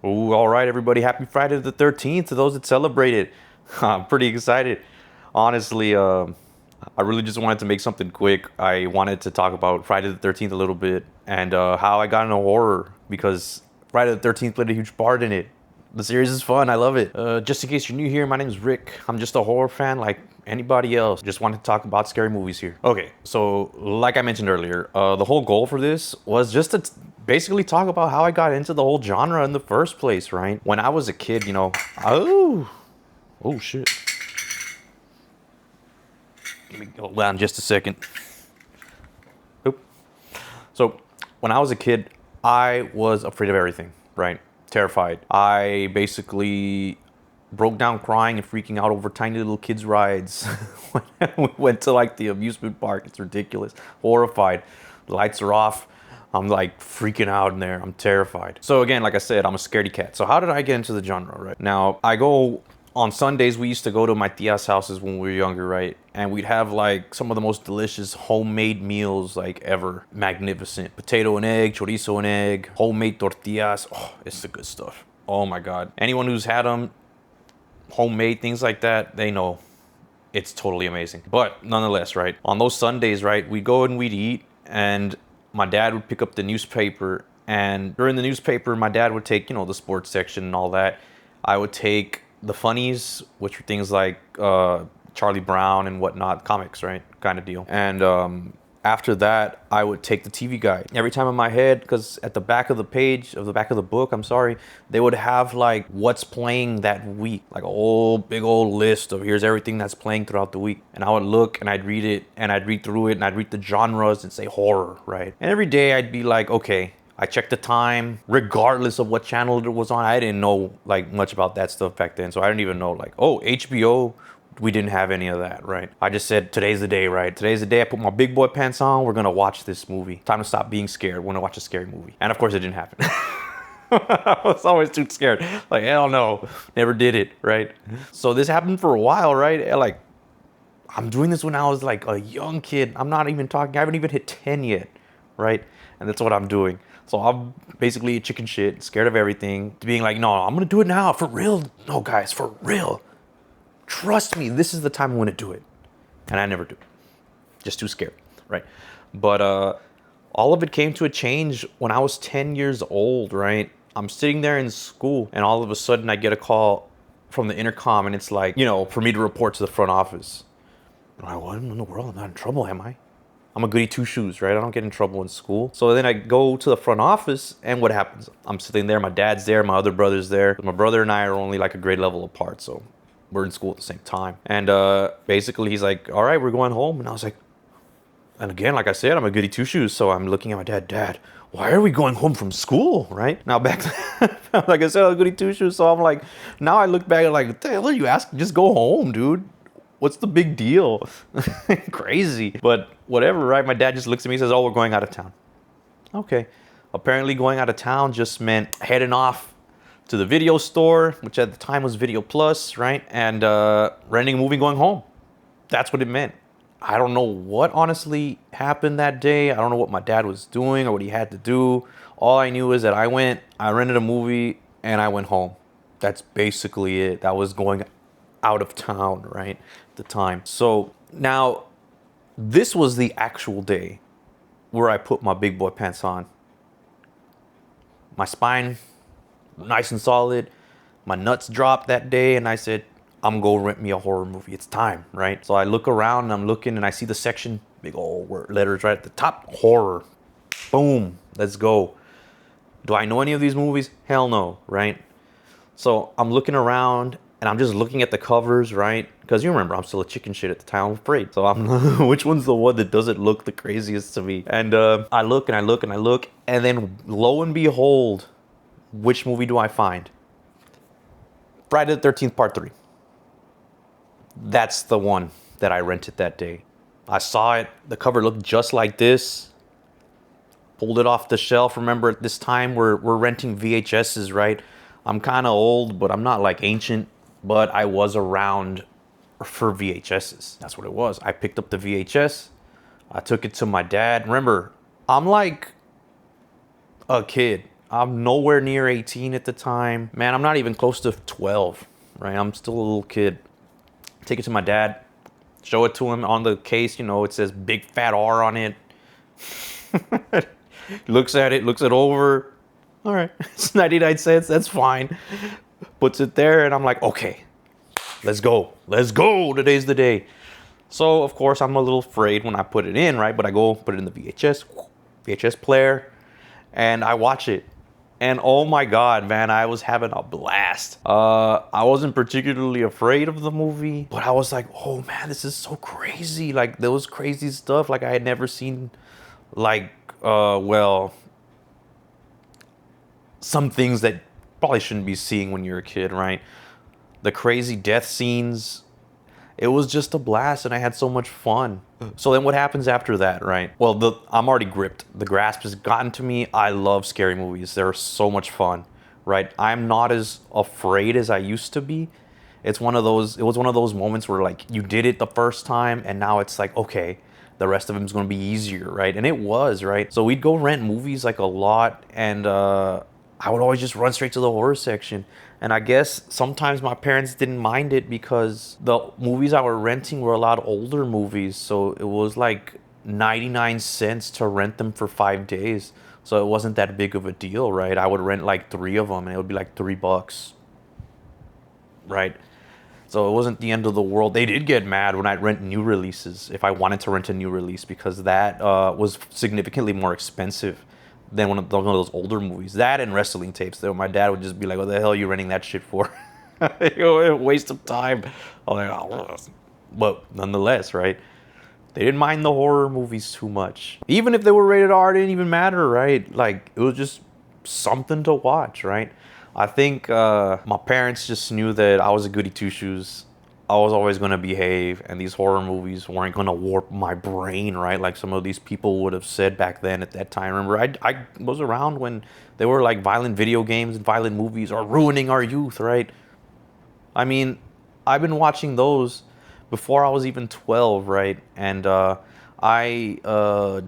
Ooh, all right, everybody. Happy Friday the 13th to those that celebrate it. I'm pretty excited. Honestly, I really just wanted to make something quick. I wanted to talk about Friday the 13th a little bit and how I got into horror because Friday the 13th played a huge part in it. The series is fun. I love it. Just in case you're new here, my name is Rick. I'm just a horror fan like anybody else. Just wanted to talk about scary movies here. Okay, so like I mentioned earlier, the whole goal for this was just to basically talk about how I got into the whole genre in the first place, right? When I was a kid, oh shit. Let me hold down just a second. Oop. So when I was a kid, I was afraid of everything, right? Terrified. I basically broke down crying and freaking out over tiny little kids' rides. When we went to like the amusement park, it's ridiculous. Horrified. The lights are off. I'm like freaking out in there. I'm terrified. So again, like I said, I'm a scaredy cat. So how did I get into the genre, right? Now, I go on Sundays, we used to go to my tia's houses when we were younger, right? And we'd have like some of the most delicious homemade meals like ever. Magnificent. Potato and egg, chorizo and egg, homemade tortillas. Oh, it's the good stuff. Oh my God. Anyone who's had them, homemade things like that, they know it's totally amazing. But nonetheless, right? On those Sundays, right, we'd go and we'd eat, and my dad would pick up the newspaper. And during the newspaper, my dad would take, the sports section and all that. I would take the funnies, which were things like Charlie Brown and whatnot, comics, right? Kind of deal. And after that, I would take the TV guide. Every time in my head, because at the back of the page, of the back of the book, I'm sorry, they would have like what's playing that week, like a whole big old list of here's everything that's playing throughout the week. And I would look and I'd read it and I'd read through it and I'd read the genres and say horror, right? And every day I'd be like, okay, I checked the time, regardless of what channel it was on. I didn't know like much about that stuff back then, so I didn't even know like, oh, HBO. We didn't have any of that, right? I just said, today's the day, right? Today's the day I put my big boy pants on. We're gonna watch this movie. Time to stop being scared. We're gonna watch a scary movie. And of course, it didn't happen. I was always too scared. Like, hell no, never did it, right? So this happened for a while, right? Like, I'm doing this when I was like a young kid. I'm not even talking, I haven't even hit 10 yet, right? And that's what I'm doing. So I'm basically a chicken shit, scared of everything, to being like, no, I'm gonna do it now, for real. No, guys, for real. Trust me, this is the time I want to do it. And I never do. Just too scared, right? But all of it came to a change when I was 10 years old, right? I'm sitting there in school, and all of a sudden I get a call from the intercom, and it's like, for me to report to the front office. I'm like, what in the world? I'm not in trouble, am I? I'm a goody two shoes, right? I don't get in trouble in school. So then I go to the front office, and what happens? I'm sitting there, my dad's there, my other brother's there. My brother and I are only like a grade level apart, so we're in school at the same time. And basically he's like, all right, we're going home. And I was like, and again, like I said, I'm a goody two shoes. So I'm looking at my dad, why are we going home from school, right? Now back, like I said, I'm a goody two shoes. So I'm like, now I look back and like, what the hell are you asking? Just go home, dude. What's the big deal? Crazy. But whatever, right? My dad just looks at me and says, oh, we're going out of town. Okay. Apparently going out of town just meant heading off to the video store, which at the time was Video Plus, right? And renting a movie, going home. That's what it meant. I don't know what honestly happened that day. I don't know what my dad was doing or what he had to do. All I knew is that I rented a movie, and I went home. That's basically it. That was going out of town, right? At the time. So now, this was the actual day where I put my big boy pants on. My spine nice and solid. My nuts dropped that day, and I said, I'm gonna go rent me a horror movie. It's time, right? So I look around and I'm looking, and I see the section, big old letters right at the top, horror. Boom, let's go. Do I know any of these movies? Hell no, right? So I'm looking around, and I'm just looking at the covers, right? Because you remember, I'm still a chicken shit at the time. I'm afraid. So I'm, which one's the one that doesn't look the craziest to me? And I look and I look and I look, and then lo and behold, which movie do I find? Friday the 13th Part 3. That's the one that I rented that day. I saw it. The cover looked just like this. Pulled it off the shelf. Remember, at this time, we're renting VHSs, right? I'm kind of old, but I'm not like ancient. But I was around for VHSs. That's what it was. I picked up the VHS. I took it to my dad. Remember, I'm like a kid. I'm nowhere near 18 at the time. Man, I'm not even close to 12, right? I'm still a little kid. Take it to my dad, show it to him on the case, it says big fat R on it. Looks at it, looks it over. All right, it's 99 cents, that's fine. Puts it there, and I'm like, okay, let's go. Let's go. Today's the day. So, of course, I'm a little afraid when I put it in, right? But I go put it in the VHS player, and I watch it. And oh my God, man, I was having a blast. I wasn't particularly afraid of the movie, but I was like, oh man, this is so crazy. Like, there was crazy stuff like I had never seen. Like, some things that probably shouldn't be seeing when you're a kid, right? The crazy death scenes. It was just a blast, and I had so much fun. So then what happens after that, right? Well, I'm already gripped. The grasp has gotten to me. I love scary movies. They're so much fun, right? I'm not as afraid as I used to be. It was one of those moments where like you did it the first time, and now it's like, okay, the rest of them is going to be easier, right? And it was, right? So we'd go rent movies like a lot, and I would always just run straight to the horror section. And I guess sometimes my parents didn't mind it because the movies I were renting were a lot older movies. So it was like 99 cents to rent them for 5 days. So it wasn't that big of a deal, right? I would rent like 3 of them, and it would be like $3, right? So it wasn't the end of the world. They did get mad when I'd rent new releases, if I wanted to rent a new release, because that was significantly more expensive than one of those older movies. That and wrestling tapes, though. My dad would just be like, what the hell are you renting that shit for? A waste of time. I'm like, oh. But nonetheless, right? They didn't mind the horror movies too much. Even if they were rated R, it didn't even matter, right? Like, it was just something to watch, right? I think my parents just knew that I was a goody two-shoes. I was always going to behave, and these horror movies weren't going to warp my brain, right? Like some of these people would have said back then at that time. Remember, I was around when they were like violent video games and violent movies are ruining our youth, right? I mean, I've been watching those before I was even 12, right? And I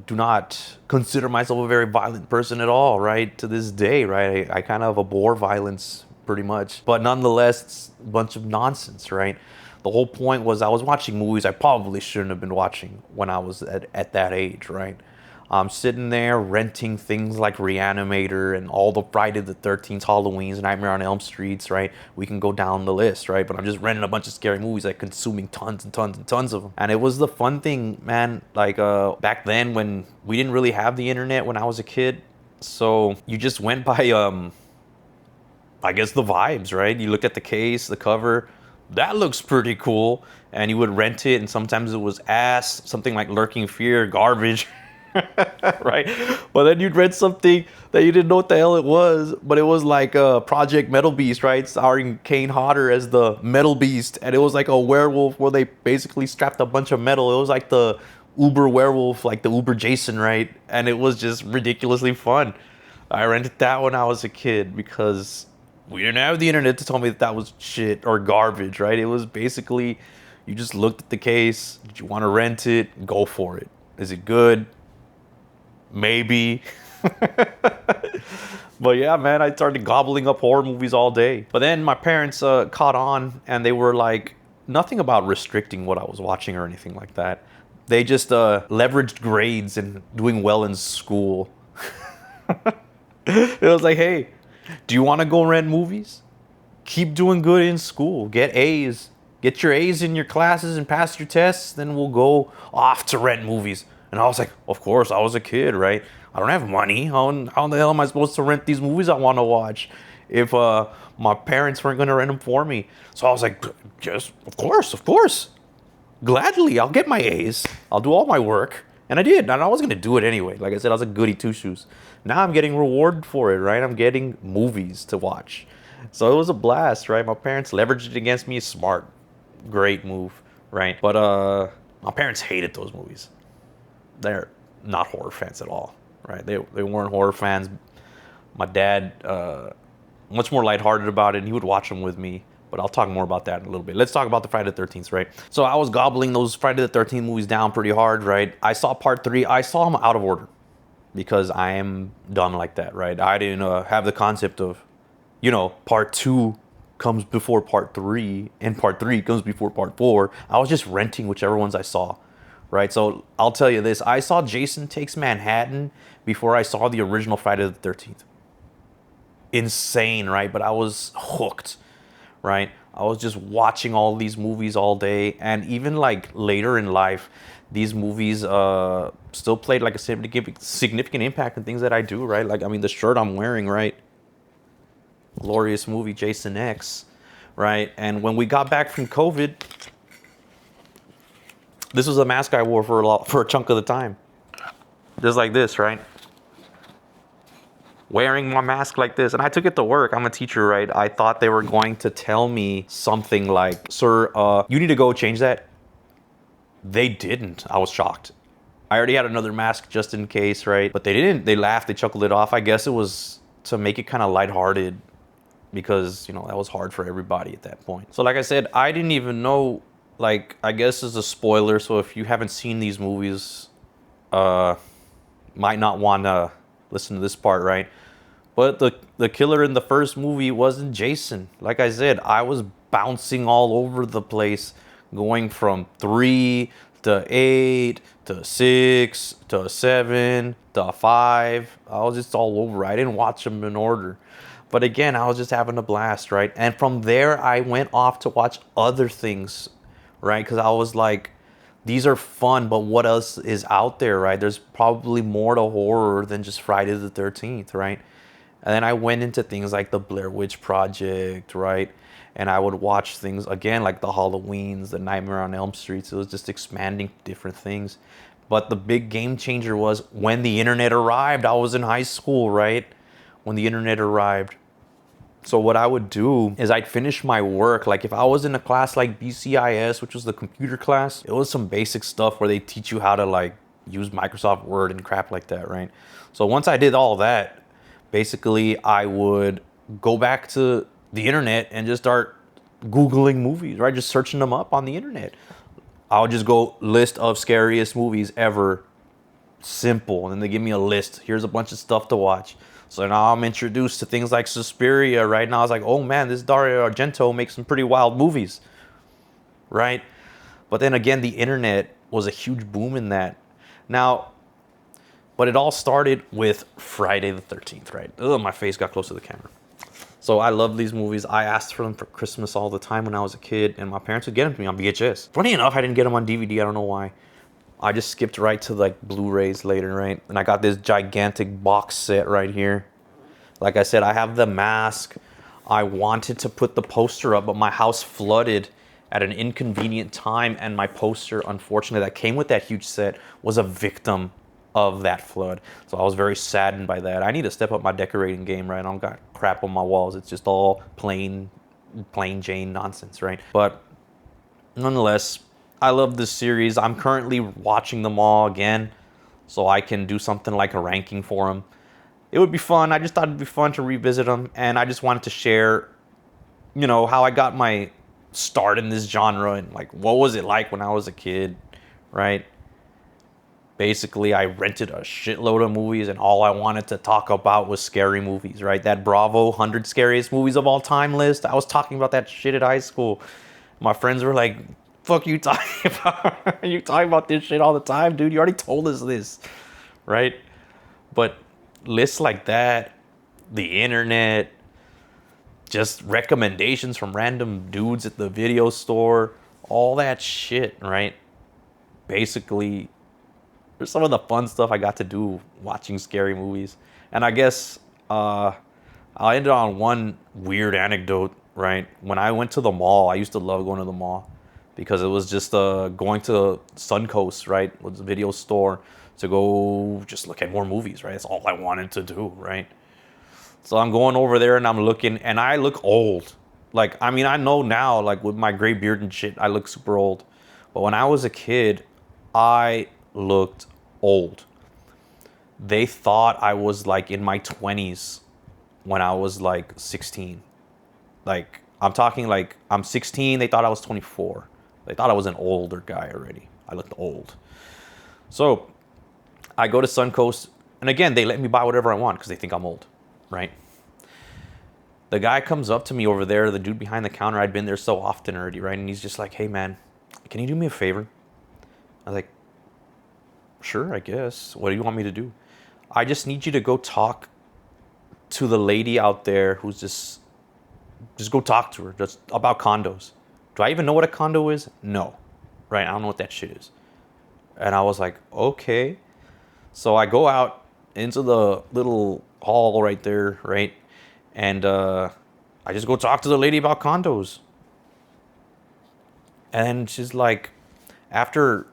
do not consider myself a very violent person at all, right? To this day, right? I kind of abhor violence pretty much. But nonetheless, it's a bunch of nonsense, right? The whole point was I was watching movies I probably shouldn't have been watching when I was at that age, right? I'm sitting there renting things like Reanimator and all the Friday the 13th, Halloween's, Nightmare on Elm Streets, right? We can go down the list, right? But I'm just renting a bunch of scary movies, like consuming tons and tons and tons of them. And it was the fun thing, man. Like back then when we didn't really have the internet when I was a kid. So you just went by, I guess, the vibes, right? You looked at the case, the cover. That looks pretty cool. And you would rent it, and sometimes it was ass, something like Lurking Fear, garbage. Right? But then you'd rent something that you didn't know what the hell it was, but it was like Project Metal Beast, right? Starring Kane Hodder as the Metal Beast. And it was like a werewolf where they basically strapped a bunch of metal. It was like the Uber werewolf, like the Uber Jason, right? And it was just ridiculously fun. I rented that when I was a kid because we didn't have the internet to tell me that that was shit or garbage, right? It was basically, you just looked at the case. Did you want to rent it? Go for it. Is it good? Maybe. But yeah, man, I started gobbling up horror movies all day. But then my parents caught on, and they were like, nothing about restricting what I was watching or anything like that. They just leveraged grades and doing well in school. It was like, hey, do you want to go rent movies? Keep doing good in school. Get A's. Get your A's in your classes and pass your tests. Then we'll go off to rent movies. And I was like, of course, I was a kid, right? I don't have money. How the hell am I supposed to rent these movies I want to watch if my parents weren't going to rent them for me? So I was like, yes, of course. Gladly, I'll get my A's. I'll do all my work. And I did. And I was going to do it anyway. Like I said, I was a goody two-shoes. Now I'm getting rewarded for it, right? I'm getting movies to watch. So it was a blast, right? My parents leveraged it against me. Smart. Great move, right? But my parents hated those movies. They're not horror fans at all, right? They weren't horror fans. My dad, much more lighthearted about it, and he would watch them with me. But I'll talk more about that in a little bit. Let's talk about the Friday the 13th, right? So I was gobbling those Friday the 13th movies down pretty hard, right? I saw part 3. I saw them out of order. because I am dumb like that, right? I didn't have the concept of, part two comes before part three, and part three comes before part four. I was just renting whichever ones I saw, right? So I'll tell you this: I saw Jason Takes Manhattan before I saw the original Friday the 13th. Insane, right? But I was hooked, right? I was just watching all these movies all day, and even like later in life, these movies still played like a significant impact in things that I do, right? Like, I mean, the shirt I'm wearing, right? Glorious movie, Jason X, right? And when we got back from COVID, this was a mask I wore for a chunk of the time, just like this, right? Wearing my mask like this, and I took it to work. I'm a teacher, right? I thought they were going to tell me something like, "Sir, you need to go change that." They didn't. I was shocked. I already had another mask just in case, right? But they didn't. They laughed. They chuckled it off. I guess it was to make it kind of lighthearted, because that was hard for everybody at that point. So like I said, I didn't even know, like, I guess it's a spoiler, so if you haven't seen these movies, might not want to listen to this part, right? But the killer in the first movie wasn't Jason. Like I said, I was bouncing all over the place, going from 3 to 8 to 6 to 7 to 5. I was just all over. I didn't watch them in order. But again, I was just having a blast, right? And from there, I went off to watch other things, right? Because I was like, these are fun, but what else is out there, right? There's probably more to horror than just Friday the 13th, right? And then I went into things like the Blair Witch Project, right? And I would watch things, again, like the Halloweens, the Nightmare on Elm Streets. It was just expanding different things. But the big game changer was when the internet arrived. I was in high school, right? When the internet arrived. So what I would do is I'd finish my work. Like if I was in a class like BCIS, which was the computer class, it was some basic stuff where they teach you how to like use Microsoft Word and crap like that, right? So once I did all that, basically I would go back to the internet and just start Googling movies, right? Just searching them up on the internet. I would just go list of scariest movies ever. Simple. And then they give me a list. Here's a bunch of stuff to watch. So now I'm introduced to things like Suspiria, right? Now I was like, oh man, this Dario Argento makes some pretty wild movies, right? But then again, the internet was a huge boom in that. Now, but it all started with Friday the 13th, right? Ugh, my face got close to the camera. So I love these movies. I asked for them for Christmas all the time when I was a kid, and my parents would get them to me on VHS. Funny enough, I didn't get them on DVD. I don't know why. I just skipped right to like Blu-rays later, right? And I got this gigantic box set right here. Like I said, I have The Mask. I wanted to put the poster up, but my house flooded at an inconvenient time, and my poster, unfortunately, that came with that huge set was a victim of that flood. So I was very saddened by that. I need to step up my decorating game, right? I don't got crap on my walls. It's just all plain Jane nonsense, right? But nonetheless, I love this series. I'm currently watching them all again, so I can do something like a ranking for them. It would be fun. I just thought it'd be fun to revisit them, and I just wanted to share, how I got my start in this genre and like what was it like when I was a kid, right? Basically, I rented a shitload of movies, and all I wanted to talk about was scary movies, right? That Bravo 100 Scariest Movies of All Time list. I was talking about that shit at high school. My friends were like, fuck you talking about? You talking about this shit all the time, dude? You already told us this, right? But lists like that, the internet, just recommendations from random dudes at the video store, all that shit, right? Basically, there's some of the fun stuff I got to do watching scary movies. And I guess I'll end it on one weird anecdote, right? When I went to the mall, I used to love going to the mall because it was just going to Suncoast, right? It was a video store to go just look at more movies, right? That's all I wanted to do, right? So I'm going over there and I'm looking, and I look old. Like, I mean, I know now, like with my gray beard and shit, I look super old. But when I was a kid, I looked old. They thought I was like in my 20s when I was like 16. Like, I'm talking like I'm 16, they thought I was 24. They thought I was an older guy already. I looked old. So I go to Suncoast And again, they let me buy whatever I want because they think I'm old, right? The guy comes up to me over there, the dude behind the counter. I'd been there so often already, right? And he's just like, "Hey, man, can you do me a favor?" I was like, "Sure, I guess. What do you want me to do?" "I just need you to go talk to the lady out there who's just go talk to her just about condos." Do I even know what a condo is? No. Right? I don't know what that shit is. And I was like, okay. So I go out into the little hall right there, right? And I just go talk to the lady about condos. And she's like, after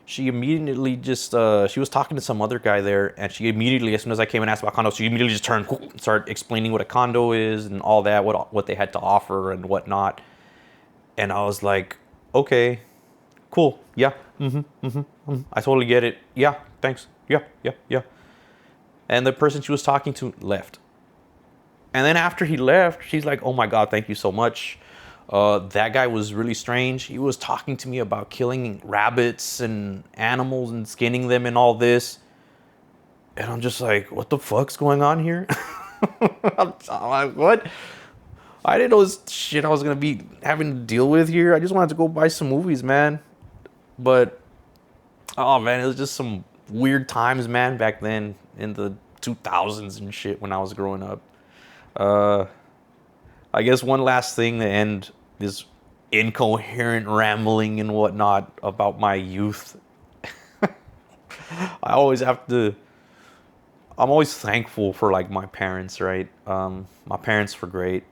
she immediately just, she was talking to some other guy there, and she immediately, as soon as I came and asked about condos, she immediately just turned, started explaining what a condo is and all that, what they had to offer and whatnot. And I was like, okay, cool, yeah, I totally get it. Yeah, thanks. Yeah, yeah, yeah. And the person she was talking to left. And then after he left, she's like, "Oh my God, thank you so much. That guy was really strange. He was talking to me about killing rabbits and animals and skinning them and all this." And I'm just like, what the fuck's going on here? I'm like, what? I didn't know this shit I was going to be having to deal with here. I just wanted to go buy some movies, man. But, oh man, it was just some weird times, man, back then in the 2000s and shit when I was growing up. I guess one last thing to end this incoherent rambling and whatnot about my youth. I always have to. I'm always thankful for like my parents, right? My parents were great.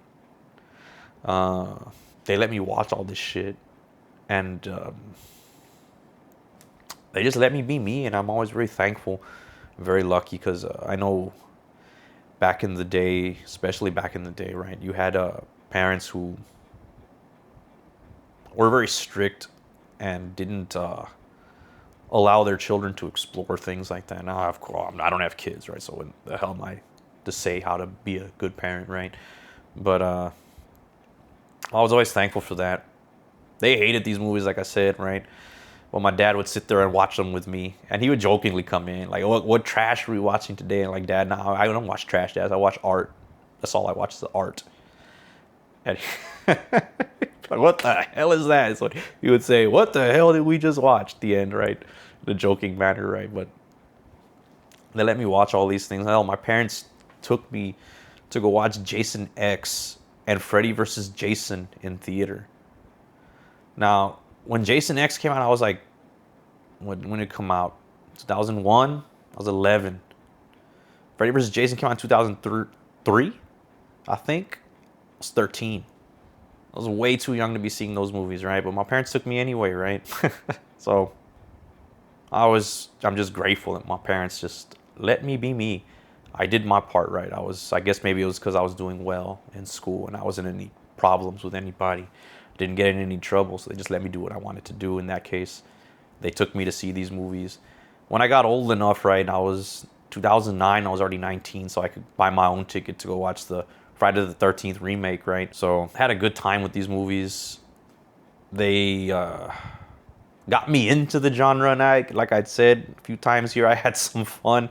They let me watch all this shit, and they just let me be me, and I'm always very thankful, very lucky because I know back in the day, especially back in the day, right? You had parents who were very strict and didn't allow their children to explore things like that. Now, of course, I don't have kids, right? So what the hell am I to say how to be a good parent, right? But I was always thankful for that. They hated these movies, like I said, right? Well, my dad would sit there and watch them with me, and he would jokingly come in, like, what trash are we watching today? And like, "Dad, no, I don't watch trash, Dad. I watch art. That's all I watch is the art." And what the hell is that? So he would say, "What the hell did we just watch?" At the end, right? In a joking manner, right? But they let me watch all these things. Hell, my parents took me to go watch Jason X and Freddy vs. Jason in theater. Now, when Jason X came out, I was like, when did it come out? 2001? I was 11. Freddy vs. Jason came out in 2003, I think. I was 13. I was way too young to be seeing those movies, right? But my parents took me anyway, right? So I'm just grateful that my parents just let me be me. I did my part right. I guess maybe it was because I was doing well in school and I wasn't in any problems with anybody. Didn't get in any trouble, so they just let me do what I wanted to do. In that case, they took me to see these movies. When I got old enough, right, 2009, I was already 19, so I could buy my own ticket to go watch the Friday the 13th remake, right? So I had a good time with these movies. They got me into the genre, and like I'd said a few times here, I had some fun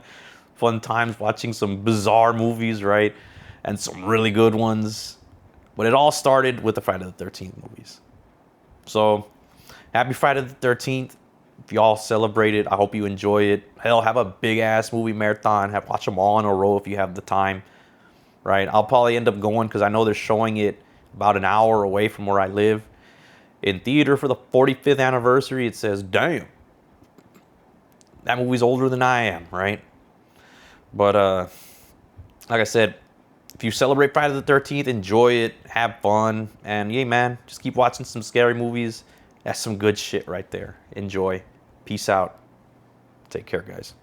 times watching some bizarre movies, right? And some really good ones. But it all started with the Friday the 13th movies. So, happy Friday the 13th. If y'all celebrate it, I hope you enjoy it. Hell, have a big-ass movie marathon. Watch them all in a row if you have the time, right? I'll probably end up going because I know they're showing it about an hour away from where I live. In theater for the 45th anniversary, it says, damn, that movie's older than I am, right? But, like I said, if you celebrate Friday the 13th, enjoy it, have fun, and yeah, man, just keep watching some scary movies. That's some good shit right there. Enjoy. Peace out. Take care, guys.